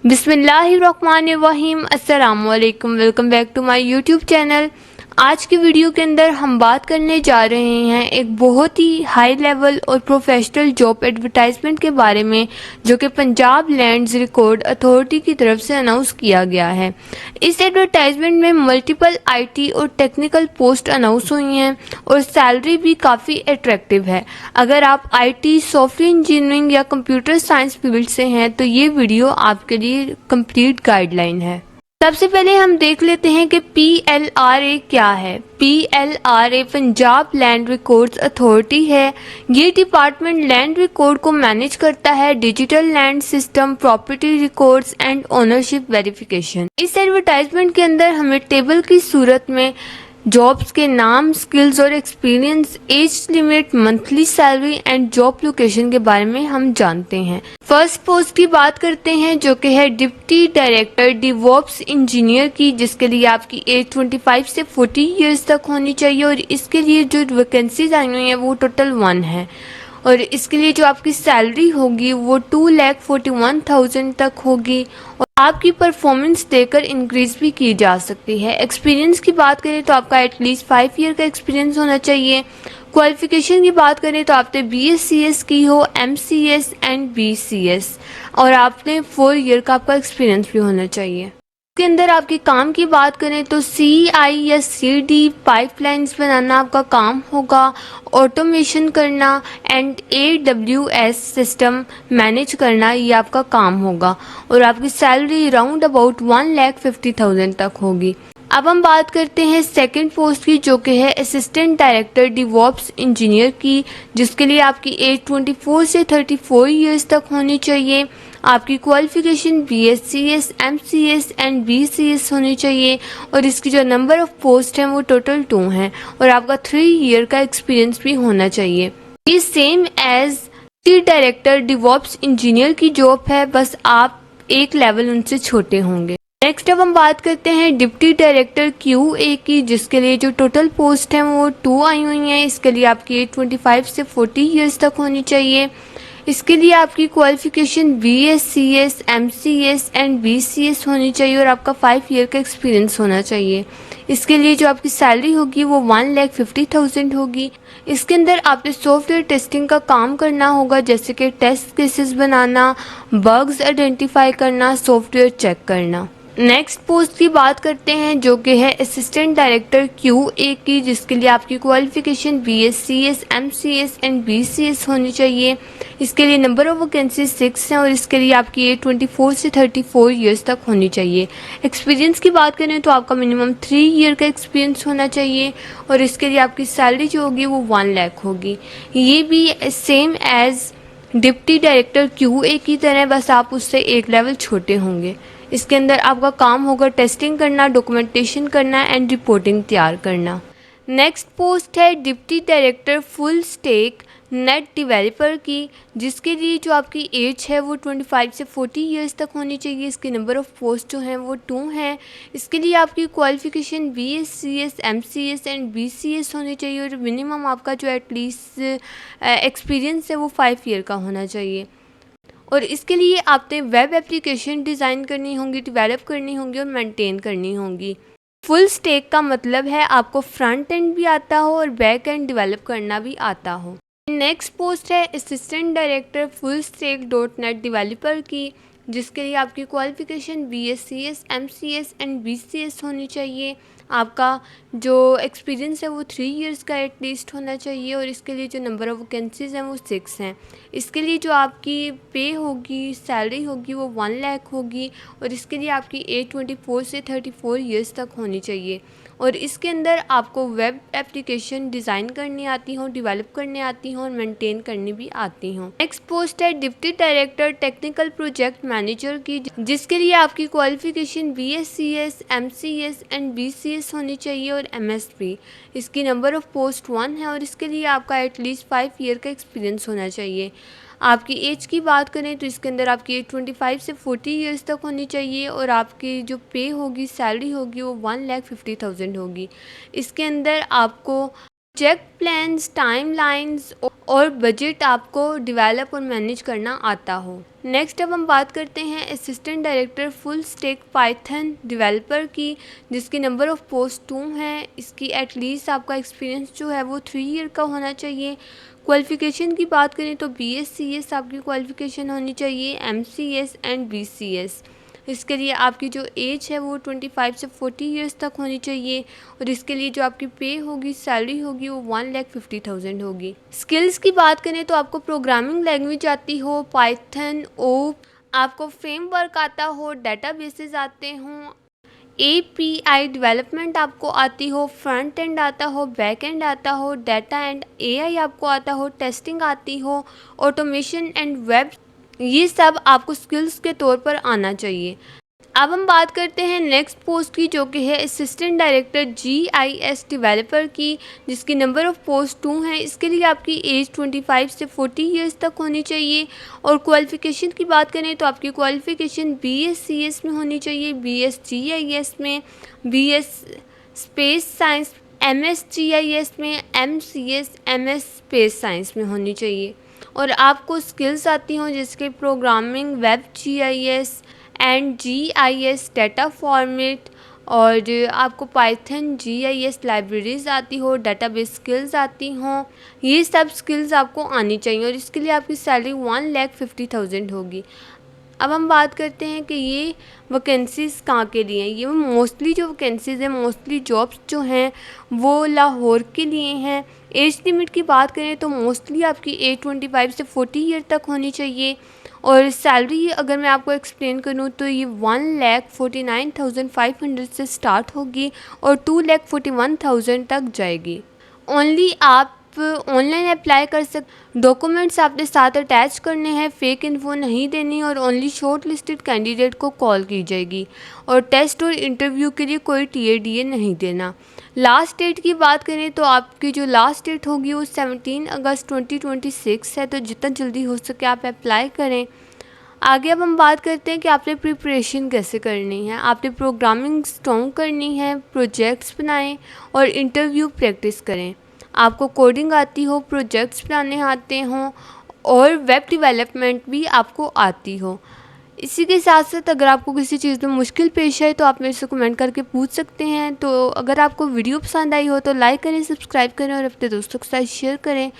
बिस्मिल्लाहिर्रहमानिर्रहीम। अस्सलामुअलैकुम। Welcome back to my YouTube channel. आज की वीडियो के अंदर हम बात करने जा रहे हैं एक बहुत ही हाई लेवल और प्रोफेशनल जॉब एडवर्टाइजमेंट के बारे में, जो कि पंजाब लैंड्स रिकॉर्ड अथॉरिटी की तरफ से अनाउंस किया गया है। इस एडवर्टाइजमेंट में मल्टीपल आईटी और टेक्निकल पोस्ट अनाउंस हुई हैं और सैलरी भी काफ़ी अट्रैक्टिव है। अगर आप आईटी, सॉफ्टवेयर इंजीनियरिंग या कंप्यूटर साइंस फील्ड से हैं तो ये वीडियो आपके लिए कंप्लीट गाइडलाइन है। सबसे पहले हम देख लेते हैं कि PLRA क्या है। PLRA Punjab land records authority है। ये डिपार्टमेंट लैंड रिकॉर्ड को मैनेज करता है, digital land system, property records and ownership verification. इस एडवर्टाइजमेंट के अंदर हमें टेबल की सूरत में जॉब्स के नाम, स्किल्स और experience, age limit, monthly salary and job location के बारे में हम जानते हैं। फर्स्ट पोस्ट की बात करते हैं, जो कि है डिप्टी डायरेक्टर डिवॉप्स इंजीनियर की, जिसके लिए आपकी एज 25 से 40 इयर्स तक होनी चाहिए और इसके लिए जो वैकेंसीज आई हुई हैं वो टोटल 1 है और इसके लिए जो आपकी सैलरी होगी वो 2,41,000 तक होगी और आपकी परफॉर्मेंस देकर इंक्रीज भी की जा सकती है। एक्सपीरियंस की बात करें तो आपका एटलीस्ट 5 ईयर का एक्सपीरियंस होना चाहिए। क्वालिफिकेशन की बात करें तो आपने BScs की हो, MCS एंड BCS और आपने 4 ईयर का आपका एक्सपीरियंस भी होना चाहिए। इसके अंदर आपके काम की बात करें तो CI या CD पाइपलाइंस बनाना आपका काम होगा, ऑटोमेशन करना एंड AWS सिस्टम मैनेज करना ये आपका काम होगा और आपकी सैलरी राउंड अबाउट 1,50,000 तक होगी। अब हम बात करते हैं सेकंड पोस्ट की, जो कि है असिस्टेंट डायरेक्टर डिवॉप्स इंजीनियर की, जिसके लिए आपकी एज 24 से 34 इयर्स तक होनी चाहिए। आपकी qualification BScs, MCS and BCS होनी चाहिए और इसकी जो नंबर ऑफ पोस्ट हैं वो टोटल 2 हैं और आपका 3 ईयर का एक्सपीरियंस भी होना चाहिए। ये same as director DevOps engineer की जॉब है, बस आप एक लेवल उनसे छोटे होंगे। नेक्स्ट अब हम बात करते हैं डिप्टी डायरेक्टर QA की, जिसके लिए जो टोटल पोस्ट हैं वो 2 आई हुई हैं। इसके लिए आपकी एज 25 से 40 इयर्स तक होनी चाहिए। इसके लिए आपकी qualification BScs, MCS and BCS होनी चाहिए और आपका 5 ईयर का एक्सपीरियंस होना चाहिए। इसके लिए जो आपकी सैलरी होगी वो 1,50,000 होगी। इसके अंदर आपने सॉफ्टवेयर टेस्टिंग का काम करना होगा, जैसे कि टेस्ट केसेस बनाना, बग्स आइडेंटिफाई करना, सॉफ्टवेयर चेक करना। नेक्स्ट पोस्ट की बात करते हैं, जो कि है असिस्टेंट डायरेक्टर QA की, जिसके लिए आपकी qualification BScs, MCS and BCS होनी चाहिए। इसके लिए नंबर ऑफ वैकेंसीज 6 हैं और इसके लिए आपकी एज 24 से 34 इयर्स तक होनी चाहिए। एक्सपीरियंस की बात करें तो आपका मिनिमम 3 ईयर का एक्सपीरियंस होना चाहिए और इसके लिए आपकी सैलरी जो होगी वो 1 लाख होगी। ये भी same as deputy director QA की तरह, बस आप उससे एक लेवल छोटे होंगे। इसके अंदर आपका काम होगा टेस्टिंग करना, डॉक्यूमेंटेशन करना एंड रिपोर्टिंग तैयार करना। नेक्स्ट पोस्ट है deputy director full stack net developer की, जिसके लिए जो आपकी एज है वो 25 से 40 इयर्स तक होनी चाहिए। इसके नंबर ऑफ पोस्ट जो हैं वो 2 हैं। इसके लिए आपकी qualification BScs, MCS and BCS होनी चाहिए और मिनिमम आपका जो एटलीस्ट एक्सपीरियंस है वो 5 ईयर का होना चाहिए और इसके लिए आपने वेब एप्लीकेशन डिज़ाइन करनी होंगी, डेवलप करनी होंगी और मेंटेन करनी होंगी। फुल स्टैक का मतलब है आपको फ्रंट एंड भी आता हो और बैक एंड डेवलप करना भी आता हो। नेक्स्ट पोस्ट है assistant director full stack .NET developer की, जिसके लिए आपकी qualification BScs, MCS and BCS होनी चाहिए। आपका जो एक्सपीरियंस है वो 3 इयर्स का एटलीस्ट होना चाहिए और इसके लिए जो नंबर ऑफ वैकेंसीज हैं वो 6 हैं। इसके लिए जो आपकी पे होगी, सैलरी होगी वो 1 लाख होगी और इसके लिए आपकी एज 24 से 34 इयर्स तक होनी चाहिए और इसके अंदर आपको वेब एप्लीकेशन डिज़ाइन करनी आती हो, डेवलप करने आती हो और मेंटेन करनी भी आती हो। नेक्स्ट पोस्ट है deputy director technical project manager की, जिसके लिए आपकी qualification BScs, MCS and BCS होनी चाहिए और MSP। इसकी नंबर ऑफ पोस्ट 1 है और इसके लिए आपका एटलीस्ट 5 ईयर का एक्सपीरियंस होना चाहिए। आपकी एज की बात करें तो इसके अंदर आपकी एज 25 से 40 इयर्स तक होनी चाहिए और आपकी जो पे होगी, सैलरी होगी वो 1,50,000 होगी। इसके अंदर आपको प्रोजेक्ट प्लान्स, टाइमलाइंस और बजट आपको डेवलप और मैनेज करना आता हो। नेक्स्ट अब हम बात करते हैं assistant director full stack Python developer की, जिसकी नंबर ऑफ़ पोस्ट 2 हैं। इसकी एटलीस्ट आपका एक्सपीरियंस जो है वो 3 ईयर का होना चाहिए। क्वालिफ़िकेशन की बात करें तो BScs आपकी क्वालिफ़िकेशन होनी चाहिए, MCS एंड BCS। इसके लिए आपकी जो एज है वो 25 से 40 ईयर्स तक होनी चाहिए और इसके लिए जो आपकी पे होगी, सैलरी होगी, वो 1,50,000 होगी। स्किल्स की बात करें तो आपको प्रोग्रामिंग लैंग्वेज आती हो, पाइथन, ओप, आपको फ्रेमवर्क आता हो, डेटाबेसेस आते हों, API डेवलपमेंट आपको आती हो, फ्रंट एंड आता हो, बैक एंड आता हो, डाटा एंड AI आपको आता हो, टेस्टिंग आती हो, ऑटोमेशन एंड वेब, ये सब आपको स्किल्स के तौर पर आना चाहिए। अब हम बात करते हैं नेक्स्ट पोस्ट की, जो कि है असिस्टेंट डायरेक्टर GIS डेवलपर की, जिसकी नंबर ऑफ़ पोस्ट 2 है। इसके लिए आपकी एज 25 से 40 ईयर्स तक होनी चाहिए और क्वालिफ़िकेशन की बात करें तो आपकी क्वालिफ़िकेशन BScs में होनी चाहिए, BS GIS में, BS space science, MS GIS में, MCS MS स्पेस साइंस में होनी चाहिए और आपको स्किल्स आती हों जिसके programming, web GIS and GIS data format, और आपको पाइथन GIS लाइब्रेरीज आती हो, डेटाबेस स्किल्स आती हों, ये सब स्किल्स आपको आनी चाहिए और इसके लिए आपकी सैलरी 1,50,000 होगी। अब हम बात करते हैं कि ये वैकेंसीज़ कहाँ के लिए हैं। ये मोस्टली जो वैकेंसीज़ हैं, मोस्टली जॉब्स जो हैं वो लाहौर के लिए हैं। एज लिमिट की बात करें तो मोस्टली आपकी एज 25 से 40 ईयर तक होनी चाहिए और सैलरी अगर मैं आपको एक्सप्लेन करूँ तो ये 1,49,500 से स्टार्ट होगी और 2,41,000 तक जाएगी। ओनली आप ऑनलाइन अप्लाई कर डॉक्यूमेंट्स आपने साथ अटैच करने हैं, फेक इन्फो नहीं देनी और ओनली शॉर्ट लिस्टेड कैंडिडेट को कॉल की जाएगी और टेस्ट और इंटरव्यू के लिए कोई TADA नहीं देना। लास्ट डेट की बात करें तो आपकी जो लास्ट डेट होगी वो 17 अगस्त 2026 है, तो जितना जल्दी हो सके आप अप्लाई करें। आगे अब हम बात करते हैं कि आपने प्रिपरेशन कैसे करनी है। आपने प्रोग्रामिंग स्ट्रॉन्ग करनी है, प्रोजेक्ट्स बनाएं और इंटरव्यू प्रैक्टिस करें। आपको कोडिंग आती हो, प्रोजेक्ट्स बनाने आते हों और वेब डेवलपमेंट भी आपको आती हो। इसी के साथ साथ अगर आपको किसी चीज़ में मुश्किल पेश आए तो आप मेरे से कमेंट करके पूछ सकते हैं। तो अगर आपको वीडियो पसंद आई हो तो लाइक करें, सब्सक्राइब करें और अपने दोस्तों के साथ शेयर करें